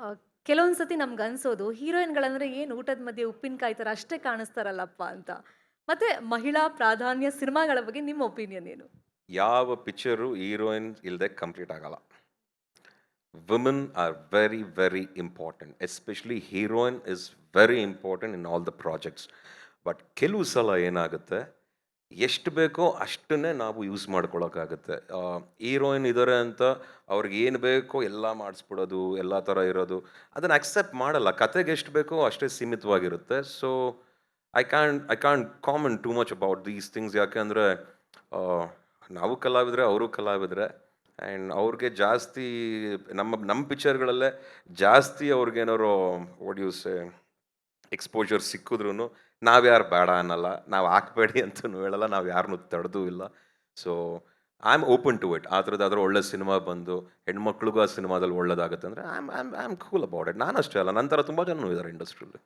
ಆ, ಕೆಲವೊಂದ್ ಸತಿ ನಮ್ಗನ್ಸೋದು ಹೀರೋಯಿನ್‌ಗಳಂದ್ರೆ ಏನು ಊಟದ ಮಧ್ಯೆ ಉಪ್ಪಿನಕಾಯಿ ತರ ಅಷ್ಟೇ ಕಾಣಿಸ್ತಾರಲ್ಲಪ್ಪ ಅಂತ. ಮತ್ತೆ ಮಹಿಳಾ ಪ್ರಾಧಾನ್ಯ ಸಿನಿಮಾಗಳ ಬಗ್ಗೆ ನಿಮ್ಮ ಒಪಿನಿಯನ್ ಏನು? ಯಾವ ಪಿಕ್ಚರು ಹೀರೋಯಿನ್ ಇಲ್ಲದೆ ಕಂಪ್ಲೀಟ್ ಆಗಲ್ಲ. Women are very very important, especially heroine is very important in all the projects. But ಕೆಲವು ಸಲ ಏನಾಗುತ್ತೆ, ಎಷ್ಟು ಬೇಕೋ ಅಷ್ಟನ್ನೇ ನಾವು ಯೂಸ್ ಮಾಡ್ಕೊಳಕ್ಕಾಗತ್ತೆ. ಹೀರೋಯಿನ್ ಇದ್ದಾರೆ ಅಂತ ಅವ್ರಿಗೆ ಏನು ಬೇಕೋ ಎಲ್ಲ ಮಾಡಿಸ್ಬಿಡೋದು, ಎಲ್ಲ ಥರ ಇರೋದು, ಅದನ್ನು ಅಕ್ಸೆಪ್ಟ್ ಮಾಡಲ್ಲ. ಕತೆಗೆ ಎಷ್ಟು ಬೇಕೋ ಅಷ್ಟೇ ಸೀಮಿತವಾಗಿರುತ್ತೆ. So I can't comment too much about these things. ಯಾಕೆಂದರೆ ನಾವು ಕಲಾವಿದರೆ, ಅವರು ಕಲಾವಿದರೆ. ಆ್ಯಂಡ್ ಅವ್ರಿಗೆ ಜಾಸ್ತಿ ನಮ್ಮ ಪಿಕ್ಚರ್ಗಳಲ್ಲೇ ಜಾಸ್ತಿ ಅವ್ರಿಗೇನಾರು ವಾಟ್ ಯು ಸೇ ಎಕ್ಸ್ಪೋಜರ್ ಸಿಕ್ಕಿದ್ರೂ ನಾವ್ಯಾರು ಬೇಡ ಅನ್ನಲ್ಲ, ನಾವು ಹಾಕ್ಬೇಡಿ ಅಂತಲೂ ಹೇಳಲ್ಲ, ನಾವು ಯಾರನ್ನೂ ತಡೆದೂ ಇಲ್ಲ. So I am open to it. ಆ ಥರದ್ದಾದ್ರೂ ಒಳ್ಳೆ ಸಿನಿಮಾ ಬಂದು ಹೆಣ್ಮಕ್ಳಿಗೂ ಆ ಸಿನಿಮಾದಲ್ಲಿ ಒಳ್ಳೇದಾಗುತ್ತೆ ಅಂದರೆ I am cool about it. ನಾನು ಅಷ್ಟೇ ಅಲ್ಲ, ನನ್ನ ಥರ ತುಂಬ ಜನನೂ ಇದ್ದಾರೆ ಇಂಡಸ್ಟ್ರಿಯಲ್ಲಿ.